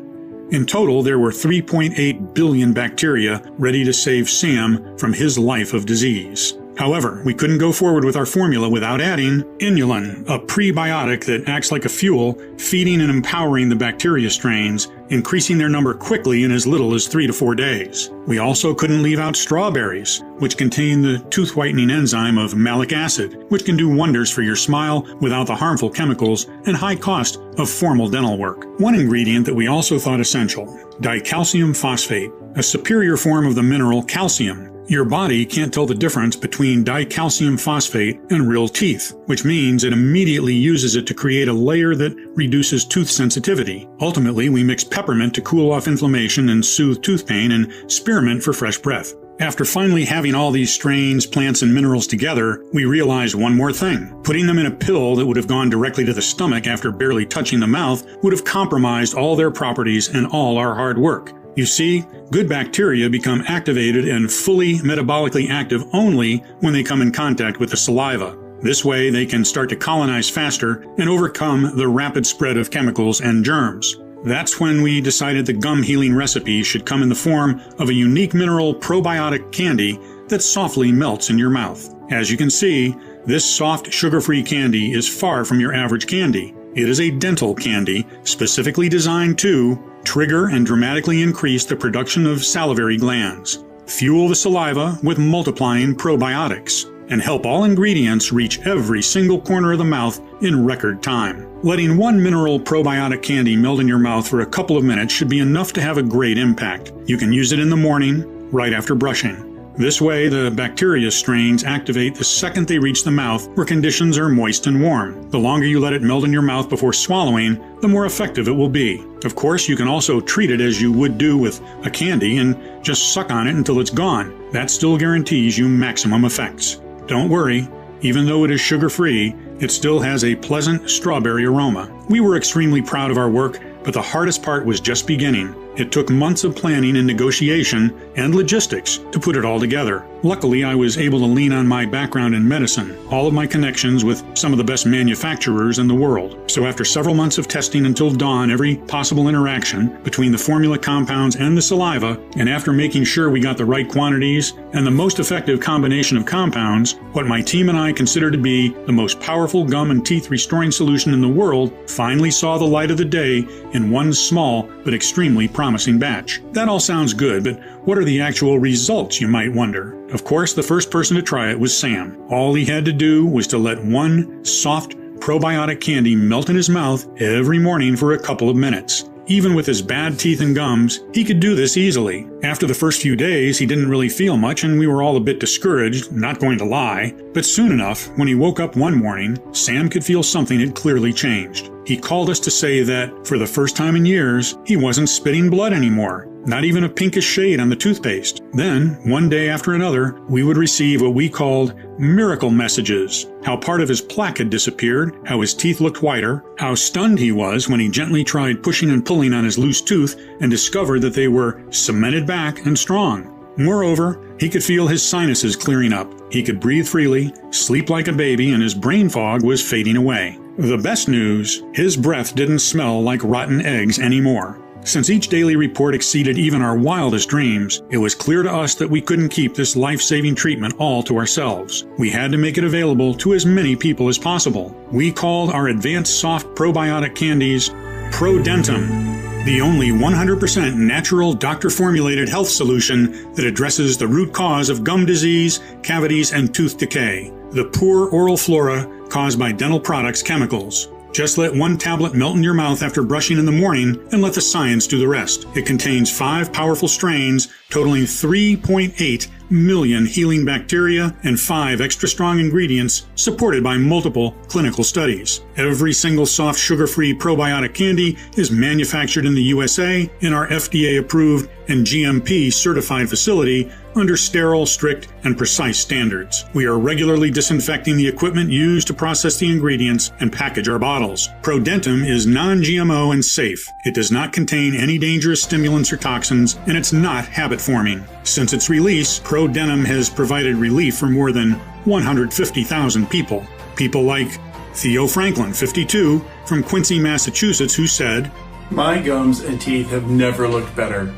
[SPEAKER 1] In total, there were 3.8 billion bacteria ready to save Sam from his life of disease. However, we couldn't go forward with our formula without adding inulin, a prebiotic that acts like a fuel, feeding and empowering the bacteria strains, increasing their number quickly in as little as 3 to 4 days. We also couldn't leave out strawberries, which contain the tooth whitening enzyme of malic acid, which can do wonders for your smile without the harmful chemicals and high cost of formal dental work. One ingredient that we also thought essential, dicalcium phosphate, a superior form of the mineral calcium. Your body can't tell the difference between dicalcium phosphate and real teeth, which means it immediately uses it to create a layer that reduces tooth sensitivity. Ultimately, we mix peppermint to cool off inflammation and soothe tooth pain, and spearmint for fresh breath. After finally having all these strains, plants, and minerals together, we realized one more thing. Putting them in a pill that would have gone directly to the stomach after barely touching the mouth would have compromised all their properties and all our hard work. You see, good bacteria become activated and fully metabolically active only when they come in contact with the saliva. This way, they can start to colonize faster and overcome the rapid spread of chemicals and germs. That's when we decided the gum healing recipe should come in the form of a unique mineral probiotic candy that softly melts in your mouth. As you can see, this soft, sugar-free candy is far from your average candy. It is a dental candy specifically designed to trigger and dramatically increase the production of salivary glands, fuel the saliva with multiplying probiotics, and help all ingredients reach every single corner of the mouth in record time. Letting one mineral probiotic candy melt in your mouth for a couple of minutes should be enough to have a great impact. You can use it in the morning, right after brushing. This way, the bacteria strains activate the second they reach the mouth where conditions are moist and warm. The longer you let it melt in your mouth before swallowing, the more effective it will be. Of course, you can also treat it as you would do with a candy and just suck on it until it's gone. That still guarantees you maximum effects. Don't worry, even though it is sugar-free, it still has a pleasant strawberry aroma. We were extremely proud of our work, but the hardest part was just beginning. It took months of planning and negotiation and logistics to put it all together. Luckily, I was able to lean on my background in medicine, all of my connections with some of the best manufacturers in the world. So after several months of testing until dawn every possible interaction between the formula compounds and the saliva, and after making sure we got the right quantities and the most effective combination of compounds, what my team and I consider to be the most powerful gum and teeth restoring solution in the world finally saw the light of the day in one small but extremely promising batch. That all sounds good, but what are the actual results, you might wonder? Of course, the first person to try it was Sam. All he had to do was to let one soft probiotic candy melt in his mouth every morning for a couple of minutes. Even with his bad teeth and gums, he could do this easily. After the first few days, he didn't really feel much and we were all a bit discouraged, not going to lie. But soon enough, when he woke up one morning, Sam could feel something had clearly changed. He called us to say that, for the first time in years, he wasn't spitting blood anymore. Not even a pinkish shade on the toothpaste. Then, one day after another, we would receive what we called miracle messages. How part of his plaque had disappeared, how his teeth looked whiter, how stunned he was when he gently tried pushing and pulling on his loose tooth and discovered that they were cemented back and strong. Moreover, he could feel his sinuses clearing up. He could breathe freely, sleep like a baby, and his brain fog was fading away. The best news, his breath didn't smell like rotten eggs anymore. Since each daily report exceeded even our wildest dreams, it was clear to us that we couldn't keep this life-saving treatment all to ourselves. We had to make it available to as many people as possible. We called our advanced soft probiotic candies Prodentim, the only 100% natural doctor-formulated health solution that addresses the root cause of gum disease, cavities, and tooth decay, the poor oral flora caused by dental products' chemicals. Just let one tablet melt in your mouth after brushing in the morning and let the science do the rest. It contains 5 powerful strains totaling 3.8 million healing bacteria and 5 extra strong ingredients supported by multiple clinical studies. Every single soft sugar-free probiotic candy is manufactured in the USA in our FDA-approved and GMP-certified facility under sterile, strict, and precise standards. We are regularly disinfecting the equipment used to process the ingredients and package our bottles. Prodentim is non-GMO and safe. It does not contain any dangerous stimulants or toxins, and it's not habit-forming. Since its release, Prodentim has provided relief for more than 150,000 people. People like Theo Franklin, 52, from Quincy, Massachusetts, who said,
[SPEAKER 5] "My gums and teeth have never looked better.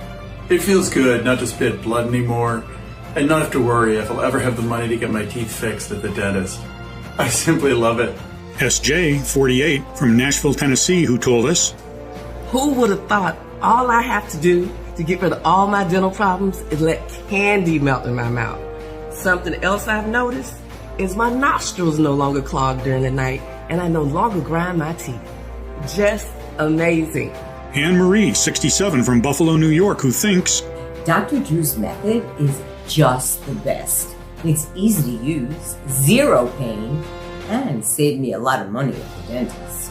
[SPEAKER 5] It feels good not to spit blood anymore, and not have to worry if I'll ever have the money to get my teeth fixed at the dentist. I simply love it."
[SPEAKER 1] SJ, 48, from Nashville, Tennessee, who told us,
[SPEAKER 6] "Who would have thought all I have to do to get rid of all my dental problems is let candy melt in my mouth? Something else I've noticed is my nostrils no longer clog during the night, and I no longer grind my teeth. Just amazing."
[SPEAKER 1] Anne Marie, 67, from Buffalo, New York, who thinks,
[SPEAKER 7] Dr. Drew's method is just the best. It's easy to use, zero pain, and saved me a lot of money at the dentist.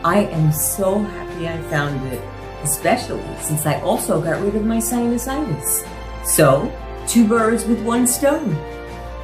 [SPEAKER 7] I am so happy I found it, especially since I also got rid of my sinusitis. So, 2 birds with 1 stone.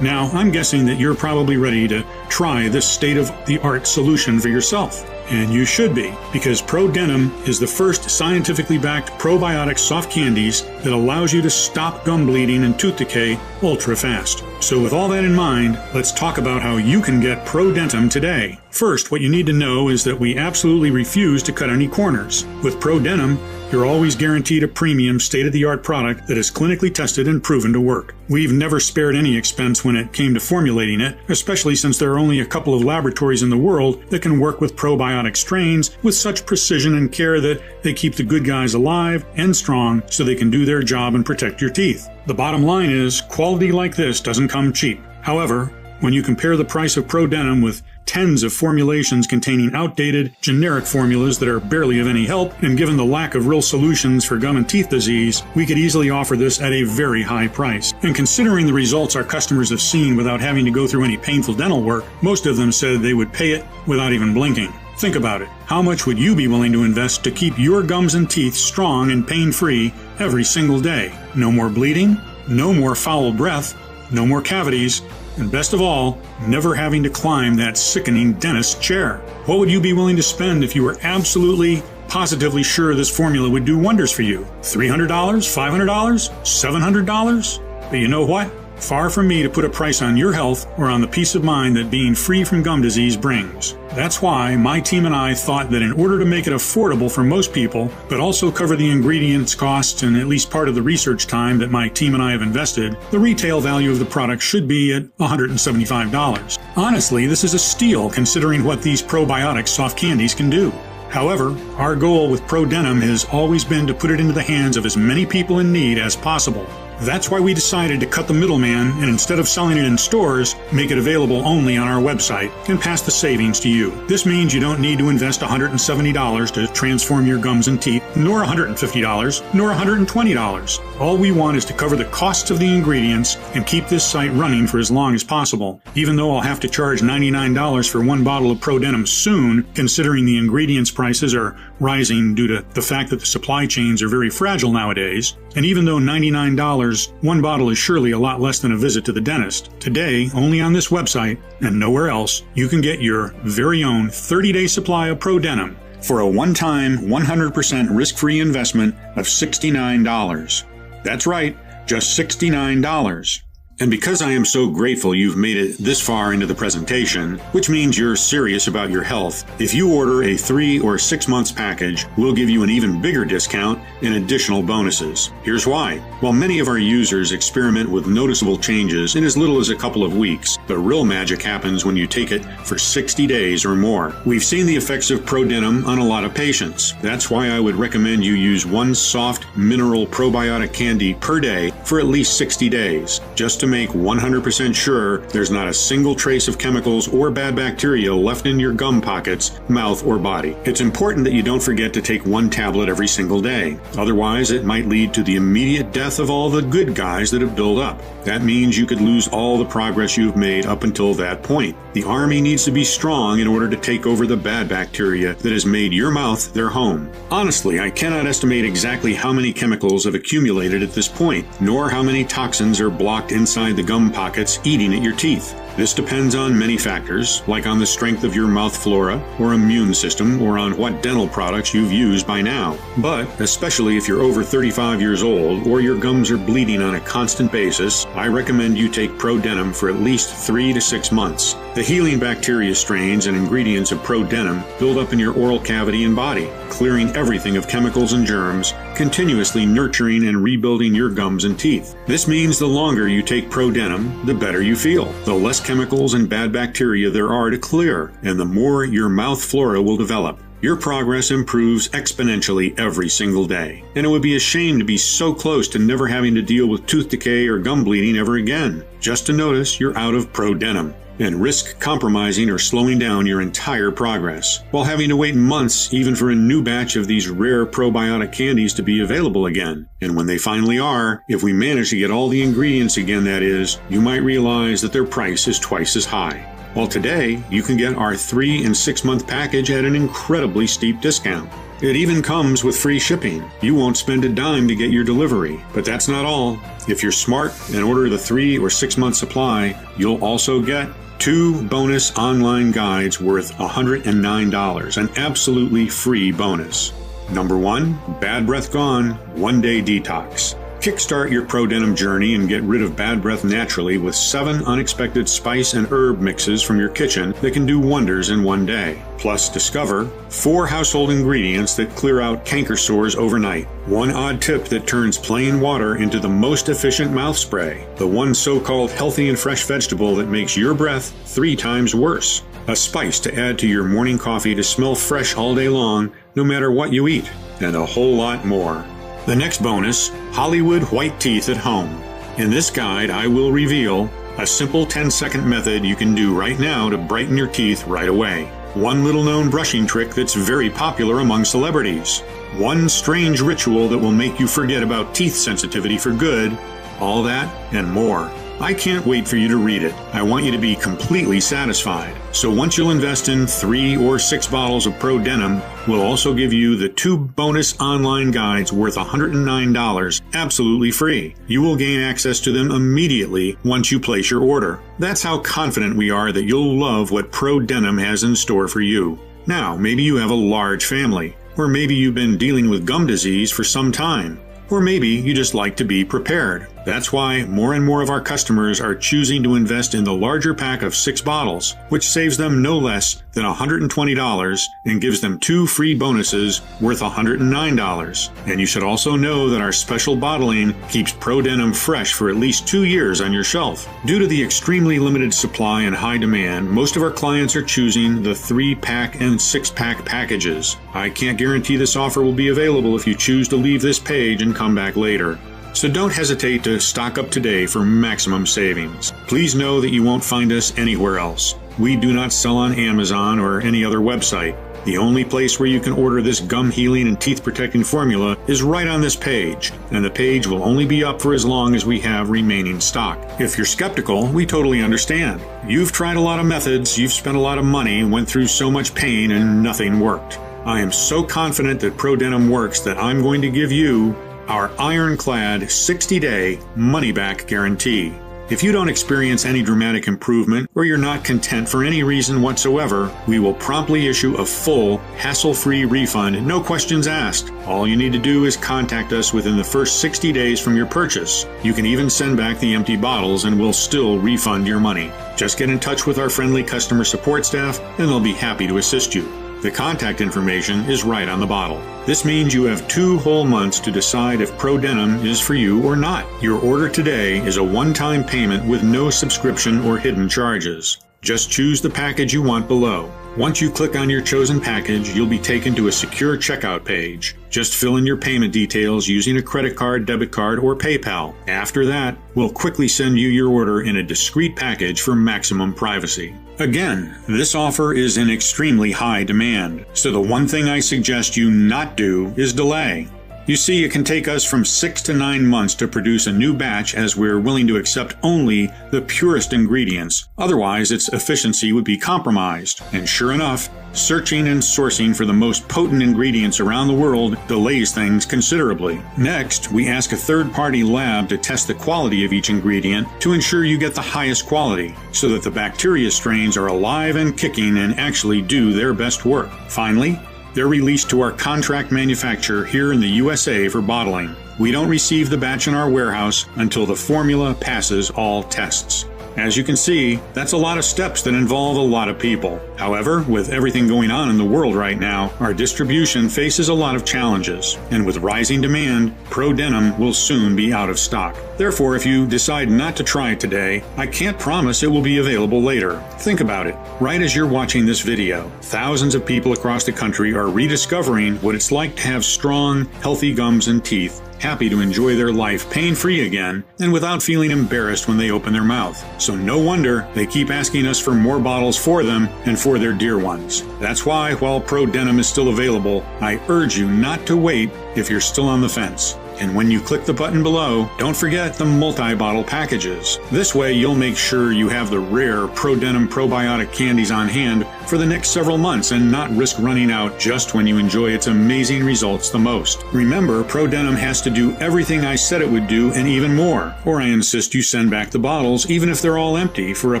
[SPEAKER 1] Now, I'm guessing that you're probably ready to try this state-of-the-art solution for yourself. And you should be, because Prodentim is the first scientifically backed probiotic soft candies that allows you to stop gum bleeding and tooth decay ultra fast. So with all that in mind, let's talk about how you can get Prodentim today. First, what you need to know is that we absolutely refuse to cut any corners. With Prodentim, you're always guaranteed a premium, state-of-the-art product that is clinically tested and proven to work. We've never spared any expense when it came to formulating it, especially since there are only a couple of laboratories in the world that can work with probiotic strains with such precision and care that they keep the good guys alive and strong so they can do their job and protect your teeth. The bottom line is, quality like this doesn't come cheap. However, when you compare the price of Prodentim with tens of formulations containing outdated, generic formulas that are barely of any help, and given the lack of real solutions for gum and teeth disease, we could easily offer this at a very high price. And considering the results our customers have seen without having to go through any painful dental work, most of them said they would pay it without even blinking. Think about it. How much would you be willing to invest to keep your gums and teeth strong and pain-free every single day? No more bleeding, no more foul breath, no more cavities, and best of all, never having to climb that sickening dentist chair. What would you be willing to spend if you were absolutely, positively sure this formula would do wonders for you? $300? $500? $700? But you know what? Far from me to put a price on your health or on the peace of mind that being free from gum disease brings. That's why my team and I thought that in order to make it affordable for most people, but also cover the ingredients costs and at least part of the research time that my team and I have invested, the retail value of the product should be at $175. Honestly, this is a steal considering what these probiotic soft candies can do. However, our goal with Prodentim has always been to put it into the hands of as many people in need as possible. That's why we decided to cut the middleman and instead of selling it in stores, make it available only on our website and pass the savings to you. This means you don't need to invest $170 to transform your gums and teeth, nor $150, nor $120. All we want is to cover the costs of the ingredients and keep this site running for as long as possible. Even though I'll have to charge $99 for one bottle of Prodentim soon, considering the ingredients prices are rising due to the fact that the supply chains are very fragile nowadays. And even though $99, one bottle is surely a lot less than a visit to the dentist, today, only on this website and nowhere else, you can get your very own 30-day supply of Prodentim for a one-time, 100% risk-free investment of $69. That's right, just $69. And because I am so grateful you've made it this far into the presentation, which means you're serious about your health, if you order a 3 or 6 months package, we'll give you an even bigger discount and additional bonuses. Here's why. While many of our users experiment with noticeable changes in as little as a couple of weeks, the real magic happens when you take it for 60 days or more. We've seen the effects of Prodentim on a lot of patients. That's why I would recommend you use one soft mineral probiotic candy per day for at least 60 days, just to make 100% sure there's not a single trace of chemicals or bad bacteria left in your gum pockets, mouth, or body. It's important that you don't forget to take one tablet every single day. Otherwise, it might lead to the immediate death of all the good guys that have built up. That means you could lose all the progress you've made up until that point. The army needs to be strong in order to take over the bad bacteria that has made your mouth their home. Honestly, I cannot estimate exactly how many chemicals have accumulated at this point, nor how many toxins are blocked inside the gum pockets eating at your teeth. This depends on many factors, like on the strength of your mouth flora or immune system or on what dental products you've used by now. But, especially if you're over 35 years old or your gums are bleeding on a constant basis, I recommend you take Prodentim for at least 3 to 6 months. The healing bacteria strains and ingredients of Prodentim build up in your oral cavity and body, clearing everything of chemicals and germs, continuously nurturing and rebuilding your gums and teeth. This means the longer you take Prodentim, the better you feel, the less chemicals and bad bacteria there are to clear, and the more your mouth flora will develop. Your progress improves exponentially every single day, and it would be a shame to be so close to never having to deal with tooth decay or gum bleeding ever again, just to notice you're out of Prodentim, and risk compromising or slowing down your entire progress, while having to wait months even for a new batch of these rare probiotic candies to be available again. And when they finally are, if we manage to get all the ingredients again, that is, you might realize that their price is twice as high. Well, today, you can get our 3 and 6 month package at an incredibly steep discount. It even comes with free shipping. You won't spend a dime to get your delivery. But that's not all. If you're smart and order the 3 or 6 month supply, you'll also get 2 bonus online guides worth $109, an absolutely free bonus. Number 1, Bad Breath Gone, 1-day detox. Kickstart your Prodentim journey and get rid of bad breath naturally with 7 unexpected spice and herb mixes from your kitchen that can do wonders in 1 day. Plus, discover 4 household ingredients that clear out canker sores overnight. 1 odd tip that turns plain water into the most efficient mouth spray. The 1 so-called healthy and fresh vegetable that makes your breath 3 times worse. A spice to add to your morning coffee to smell fresh all day long, no matter what you eat. And a whole lot more. The next bonus, Hollywood White Teeth at Home. In this guide, I will reveal a simple 10-second method you can do right now to brighten your teeth right away. One little-known brushing trick that's very popular among celebrities. One strange ritual that will make you forget about teeth sensitivity for good. All that and more. I can't wait for you to read it. I want you to be completely satisfied. So once you'll invest in 3 or 6 bottles of Prodentim, we'll also give you the 2 bonus online guides worth $109 absolutely free. You will gain access to them immediately once you place your order. That's how confident we are that you'll love what Prodentim has in store for you. Now, maybe you have a large family, or maybe you've been dealing with gum disease for some time. Or maybe you just like to be prepared. That's why more and more of our customers are choosing to invest in the larger pack of 6 bottles, which saves them no less than $120 and gives them 2 free bonuses worth $109. And you should also know that our special bottling keeps Prodentim fresh for at least 2 years on your shelf. Due to the extremely limited supply and high demand, most of our clients are choosing the 3-pack and 6-pack packages. I can't guarantee this offer will be available if you choose to leave this page and come back later. So don't hesitate to stock up today for maximum savings. Please know that you won't find us anywhere else. We do not sell on Amazon or any other website. The only place where you can order this gum healing and teeth protecting formula is right on this page, and the page will only be up for as long as we have remaining stock. If you're skeptical, we totally understand. You've tried a lot of methods, you've spent a lot of money, went through so much pain, and nothing worked. I am so confident that Prodentim works that I'm going to give you our ironclad 60-day money-back guarantee. If you don't experience any dramatic improvement or you're not content for any reason whatsoever, we will promptly issue a full, hassle-free refund, no questions asked. All you need to do is contact us within the first 60 days from your purchase. You can even send back the empty bottles and we'll still refund your money. Just get in touch with our friendly customer support staff and they'll be happy to assist you. The contact information is right on the bottle. This means you have 2 whole months to decide if Prodentim is for you or not. Your order today is a one-time payment with no subscription or hidden charges. Just choose the package you want below. Once you click on your chosen package, you'll be taken to a secure checkout page. Just fill in your payment details using a credit card, debit card, or PayPal. After that, we'll quickly send you your order in a discreet package for maximum privacy. Again, this offer is in extremely high demand, so the one thing I suggest you not do is delay. You see, it can take us from 6 to 9 months to produce a new batch as we're willing to accept only the purest ingredients. Otherwise, its efficiency would be compromised. And sure enough, searching and sourcing for the most potent ingredients around the world delays things considerably. Next, we ask a third-party lab to test the quality of each ingredient to ensure you get the highest quality, so that the bacteria strains are alive and kicking and actually do their best work. Finally, they're released to our contract manufacturer here in the USA for bottling. We don't receive the batch in our warehouse until the formula passes all tests. As you can see, that's a lot of steps that involve a lot of people. However, with everything going on in the world right now, our distribution faces a lot of challenges. And with rising demand, Prodentim will soon be out of stock. Therefore, if you decide not to try it today, I can't promise it will be available later. Think about it. Right as you're watching this video, thousands of people across the country are rediscovering what it's like to have strong, healthy gums and teeth, happy to enjoy their life pain-free again, and without feeling embarrassed when they open their mouth. So no wonder they keep asking us for more bottles for them and for their dear ones. That's why, while Prodentim is still available, I urge you not to wait if you're still on the fence. And when you click the button below, don't forget the multi-bottle packages. This way you'll make sure you have the rare Prodentim probiotic candies on hand for the next several months and not risk running out just when you enjoy its amazing results the most. Remember, Prodentim has to do everything I said it would do and even more, or I insist you send back the bottles even if they're all empty for a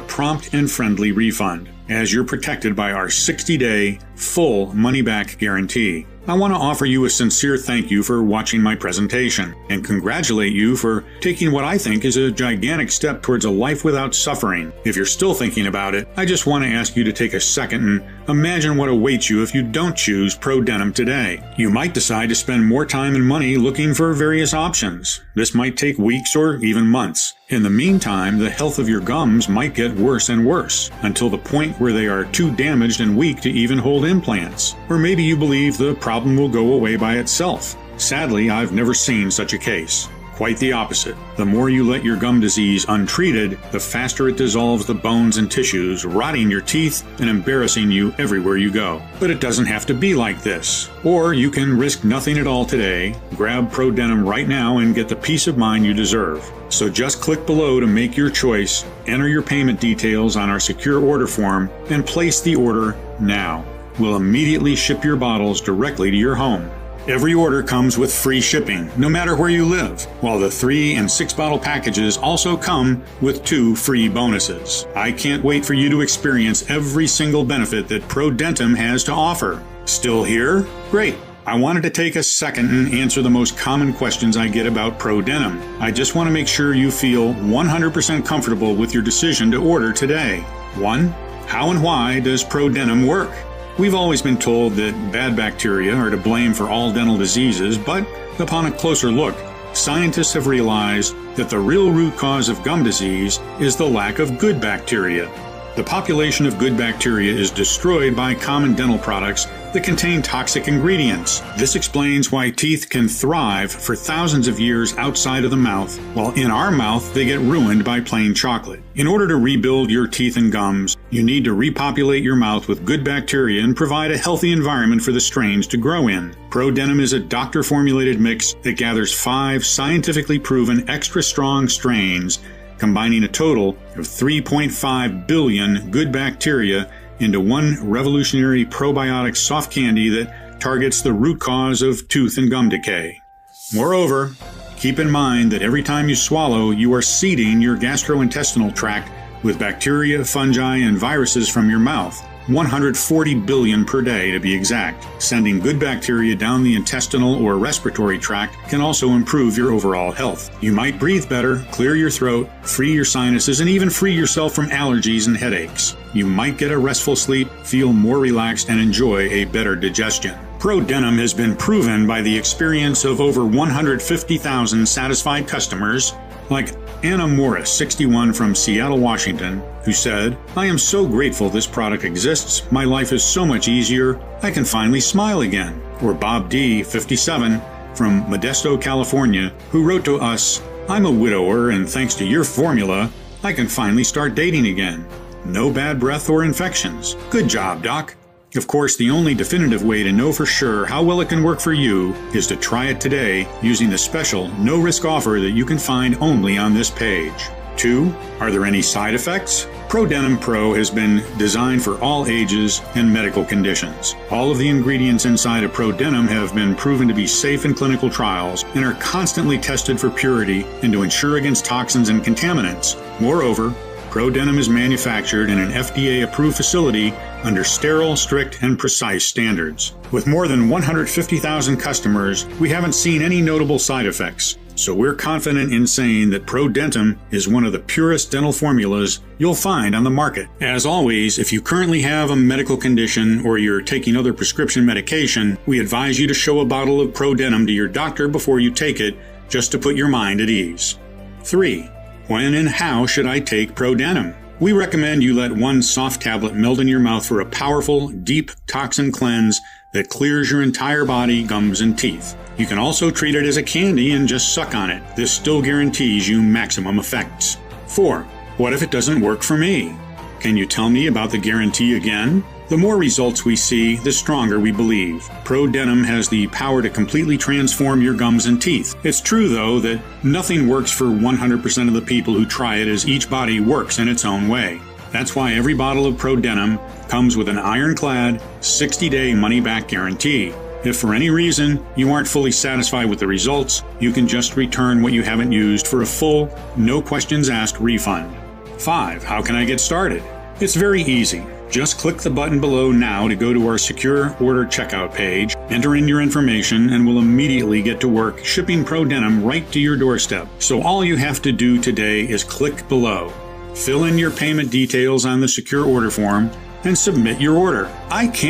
[SPEAKER 1] prompt and friendly refund, as you're protected by our 60-day full money-back guarantee. I want to offer you a sincere thank you for watching my presentation and congratulate you for taking what I think is a gigantic step towards a life without suffering. If you're still thinking about it, I just want to ask you to take a second and imagine what awaits you if you don't choose Prodentim today. You might decide to spend more time and money looking for various options. This might take weeks or even months. In the meantime, the health of your gums might get worse and worse, until the point where they are too damaged and weak to even hold implants. Or maybe you believe the problem will go away by itself. Sadly, I've never seen such a case. Quite the opposite. The more you let your gum disease untreated, the faster it dissolves the bones and tissues, rotting your teeth and embarrassing you everywhere you go. But it doesn't have to be like this. Or you can risk nothing at all today, grab Prodentim right now and get the peace of mind you deserve. So just click below to make your choice, enter your payment details on our secure order form, and place the order now. We'll immediately ship your bottles directly to your home. Every order comes with free shipping, no matter where you live, while the 3 and 6 bottle packages also come with 2 free bonuses. I can't wait for you to experience every single benefit that Prodentim has to offer. Still here? Great. I wanted to take a second and answer the most common questions I get about Prodentim. I just want to make sure you feel 100% comfortable with your decision to order today. 1. How and why does Prodentim work? We've always been told that bad bacteria are to blame for all dental diseases, but upon a closer look, scientists have realized that the real root cause of gum disease is the lack of good bacteria. The population of good bacteria is destroyed by common dental products that contain toxic ingredients. This explains why teeth can thrive for thousands of years outside of the mouth, while in our mouth they get ruined by plain chocolate. In order to rebuild your teeth and gums, you need to repopulate your mouth with good bacteria and provide a healthy environment for the strains to grow in. Prodentim is a doctor-formulated mix that gathers 5 scientifically proven extra strong strains, combining a total of 3.5 billion good bacteria into one revolutionary probiotic soft candy that targets the root cause of tooth and gum decay. Moreover, keep in mind that every time you swallow, you are seeding your gastrointestinal tract with bacteria, fungi, and viruses from your mouth. 140 billion per day to be exact. Sending good bacteria down the intestinal or respiratory tract can also improve your overall health. You might breathe better, clear your throat, free your sinuses, and even free yourself from allergies and headaches. You might get a restful sleep, feel more relaxed, and enjoy a better digestion. Prodentim has been proven by the experience of over 150,000 satisfied customers, like Anna Morris, 61, from Seattle, Washington, who said, "I am so grateful this product exists. My life is so much easier. I can finally smile again." Or Bob D., 57, from Modesto, California, who wrote to us, "I'm a widower, and thanks to your formula, I can finally start dating again. No bad breath or infections. Good job, Doc." Of course, the only definitive way to know for sure how well it can work for you is to try it today using the special no-risk offer that you can find only on this page. 2. Are there any side effects? Prodentim Pro has been designed for all ages and medical conditions. All of the ingredients inside of Prodentim have been proven to be safe in clinical trials and are constantly tested for purity and to ensure against toxins and contaminants. Moreover, Prodentim is manufactured in an FDA-approved facility under sterile, strict, and precise standards. With more than 150,000 customers, we haven't seen any notable side effects, so we're confident in saying that Prodentim is one of the purest dental formulas you'll find on the market. As always, if you currently have a medical condition or you're taking other prescription medication, we advise you to show a bottle of Prodentim to your doctor before you take it, just to put your mind at ease. 3. When and how should I take Prodentim? We recommend you let 1 soft tablet melt in your mouth for a powerful, deep toxin cleanse that clears your entire body, gums, and teeth. You can also treat it as a candy and just suck on it. This still guarantees you maximum effects. 4. What if it doesn't work for me? Can you tell me about the guarantee again? The more results we see, the stronger we believe. Prodentim has the power to completely transform your gums and teeth. It's true, though, that nothing works for 100% of the people who try it, as each body works in its own way. That's why every bottle of Prodentim comes with an ironclad 60-day money-back guarantee. If for any reason you aren't fully satisfied with the results, you can just return what you haven't used for a full, no questions asked refund. 5. How can I get started? It's very easy. Just click the button below now to go to our secure order checkout page, enter in your information, and we'll immediately get to work shipping Prodentim right to your doorstep. So all you have to do today is click below, fill in your payment details on the secure order form, and submit your order. I can't